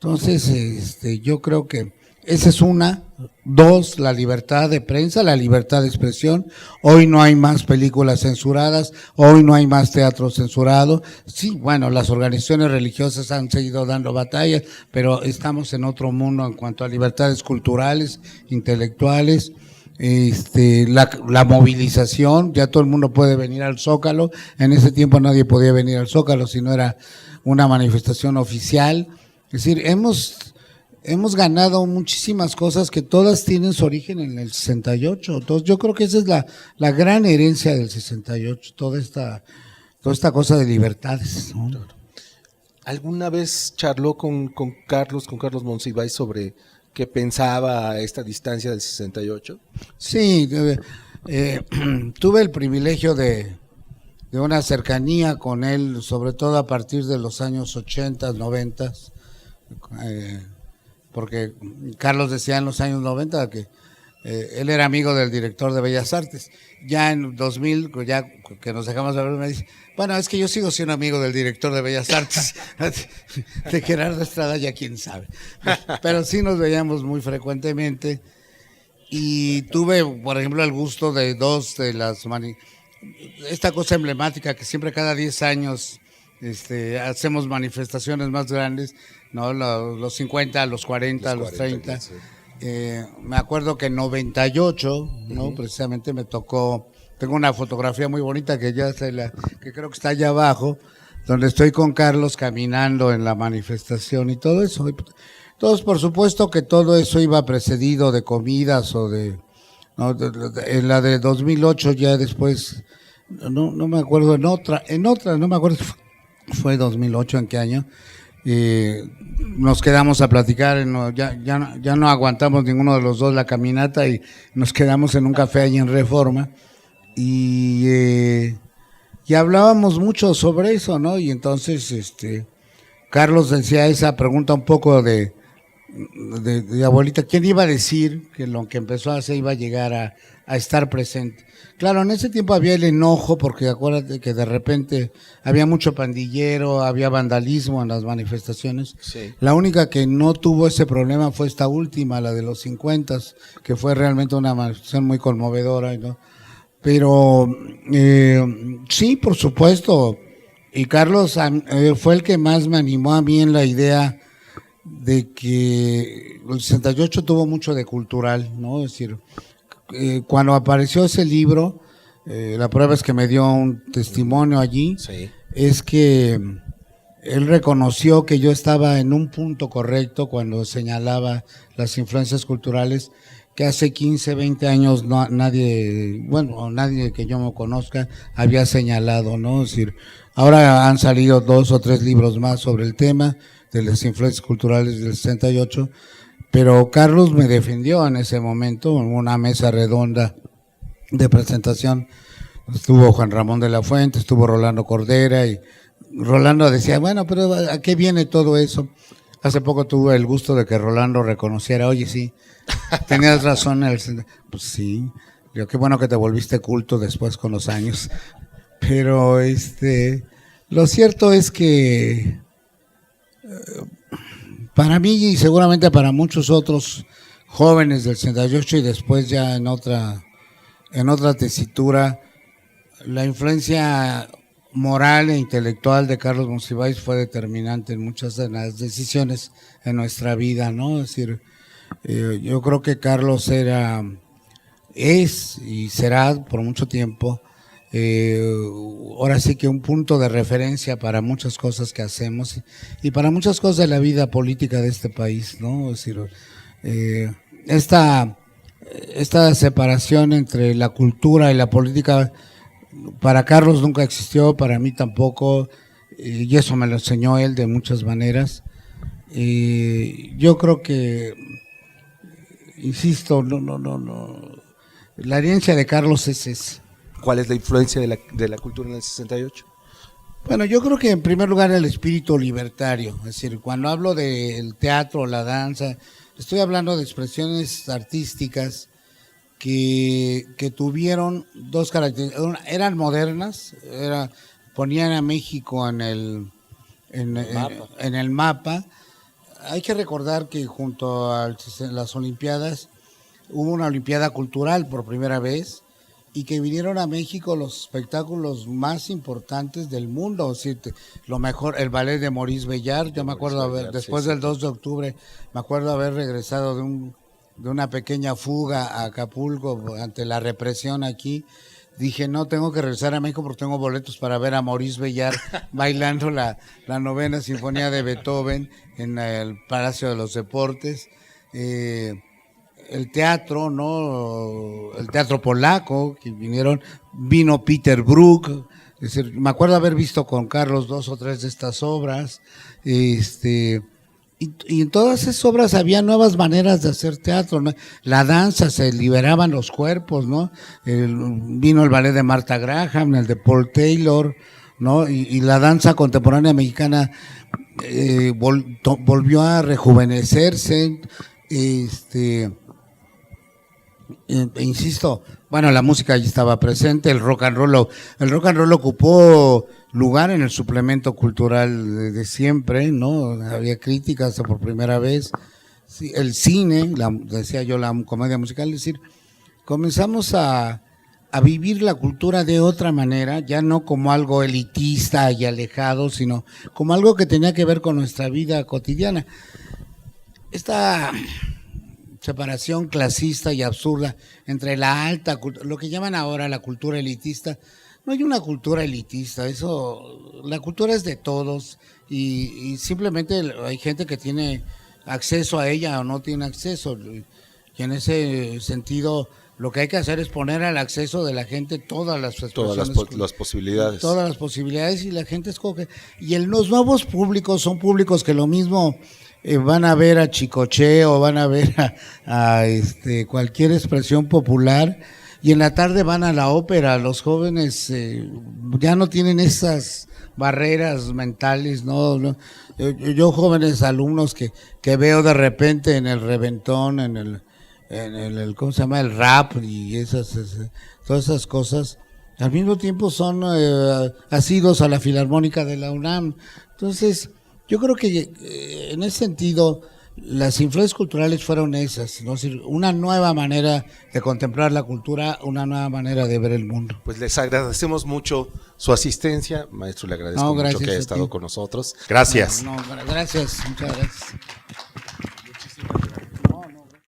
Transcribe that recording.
Entonces, yo creo que esa es una. Dos, la libertad de prensa, la libertad de expresión. Hoy no hay más películas censuradas, hoy no hay más teatro censurado. Sí, bueno, las organizaciones religiosas han seguido dando batallas, pero estamos en otro mundo en cuanto a libertades culturales, intelectuales. La movilización, ya todo el mundo puede venir al Zócalo. En ese tiempo nadie podía venir al Zócalo si no era una manifestación oficial. Es decir, hemos ganado muchísimas cosas que todas tienen su origen en el 68. Entonces yo creo que esa es la gran herencia del 68, toda esta cosa de libertades, ¿no? ¿Alguna vez charló con Carlos Monsiváis sobre qué pensaba a esta distancia del 68? Sí, tuve el privilegio de una cercanía con él, sobre todo a partir de los años 80, 90, porque Carlos decía en los años 90 que él era amigo del director de Bellas Artes. Ya en 2000, ya que nos dejamos de ver, me dice, bueno, es que yo sigo siendo amigo del director de Bellas Artes, de Gerardo Estrada, ya quién sabe. Pero sí nos veíamos muy frecuentemente y tuve, por ejemplo, el gusto de dos de las esta cosa emblemática que siempre cada 10 años hacemos manifestaciones más grandes, ¿no? Los 50, los 40, los 30. Sí. Me acuerdo que en 98, ¿no? Precisamente me tocó, tengo una fotografía muy bonita que que creo que está allá abajo, donde estoy con Carlos caminando en la manifestación y todo eso. Entonces, por supuesto que todo eso iba precedido de comidas o ¿no? En la de 2008 ya después, no me acuerdo, en otra, no me acuerdo, fue 2008, ¿en qué año? Nos quedamos a platicar, ya no aguantamos ninguno de los dos la caminata y nos quedamos en un café ahí en Reforma y hablábamos mucho sobre eso, ¿no? Y entonces Carlos decía esa pregunta un poco de abuelita, ¿quién iba a decir que lo que empezó a hacer iba a llegar a estar presente? Claro, en ese tiempo había el enojo, porque acuérdate que de repente había mucho pandillero, había vandalismo en las manifestaciones. Sí. La única que no tuvo ese problema fue esta última, la de los 50, que fue realmente una manifestación muy conmovedora, ¿no? Pero sí, por supuesto, y Carlos fue el que más me animó a mí en la idea de que el 68 tuvo mucho de cultural, ¿no? Es decir, cuando apareció ese libro, la prueba es que me dio un testimonio allí, sí. Es que él reconoció que yo estaba en un punto correcto cuando señalaba las influencias culturales que hace 15, 20 años nadie que yo me conozca había señalado, ¿no? Es decir, ahora han salido 2 o 3 libros más sobre el tema de las influencias culturales del 68, pero Carlos me defendió en ese momento en una mesa redonda de presentación. Estuvo Juan Ramón de la Fuente, estuvo Rolando Cordera y Rolando decía, bueno, pero ¿a qué viene todo eso? Hace poco tuve el gusto de que Rolando reconociera, oye, sí, tenías razón. Pues sí, digo, qué bueno que te volviste culto después con los años. Pero lo cierto es que para mí y seguramente para muchos otros jóvenes del 68 y después ya en otra tesitura, la influencia moral e intelectual de Carlos Monsiváis fue determinante en muchas de las decisiones en nuestra vida, ¿no? Es decir, yo creo que Carlos es y será por mucho tiempo ahora sí que un punto de referencia para muchas cosas que hacemos y para muchas cosas de la vida política de este país, ¿no? Es decir, esta separación entre la cultura y la política para Carlos nunca existió, para mí tampoco, y eso me lo enseñó él de muchas maneras. Yo creo que, insisto, la herencia de Carlos es esa. ¿Cuál es la influencia de la cultura en el 68? Bueno, yo creo que en primer lugar el espíritu libertario, es decir, cuando hablo del teatro, la danza, estoy hablando de expresiones artísticas que tuvieron dos características, eran modernas, ponían a México en el mapa, hay que recordar que junto a las Olimpiadas hubo una Olimpiada Cultural por primera vez y que vinieron a México los espectáculos más importantes del mundo, o sea, lo mejor, el ballet de Maurice Béjart, yo me acuerdo después del 2 de octubre, me acuerdo haber regresado de una pequeña fuga a Acapulco ante la represión aquí. Dije, no, tengo que regresar a México porque tengo boletos para ver a Maurice Béjart bailando la novena sinfonía de Beethoven en el Palacio de los Deportes. El teatro, ¿no? El teatro polaco, que vino Peter Brook. Es decir, me acuerdo haber visto con Carlos 2 o 3 de estas obras. Y en todas esas obras había nuevas maneras de hacer teatro, ¿no? La danza, se liberaban los cuerpos, ¿no? Vino el ballet de Martha Graham, el de Paul Taylor, ¿no? Y la danza contemporánea mexicana volvió a rejuvenecerse. Insisto, bueno, la música allí estaba presente, el rock and roll ocupó lugar en el suplemento cultural de siempre, ¿no? Había críticas por primera vez. Sí, el cine, decía yo, la comedia musical, es decir, comenzamos a vivir la cultura de otra manera, ya no como algo elitista y alejado, sino como algo que tenía que ver con nuestra vida cotidiana. Esta separación clasista y absurda entre la alta cultura, lo que llaman ahora la cultura elitista. No hay una cultura elitista, la cultura es de todos y simplemente hay gente que tiene acceso a ella o no tiene acceso. Y en ese sentido, lo que hay que hacer es poner al acceso de la gente todas las posibilidades. Todas las posibilidades y la gente escoge. Y los nuevos públicos son públicos que lo mismo van a ver a Chicoche o van a ver a cualquier expresión popular y en la tarde van a la ópera. Los jóvenes ya no tienen esas barreras mentales, ¿no? Yo jóvenes alumnos que veo de repente en el reventón, en el ¿cómo se llama? El rap y todas esas cosas, al mismo tiempo son asiduos a la Filarmónica de la UNAM. Entonces, yo creo que en ese sentido las influencias culturales fueron esas, ¿no? Una nueva manera de contemplar la cultura, una nueva manera de ver el mundo. Pues les agradecemos mucho su asistencia, maestro, le agradezco mucho que haya estado con nosotros. Gracias. Gracias, muchas gracias.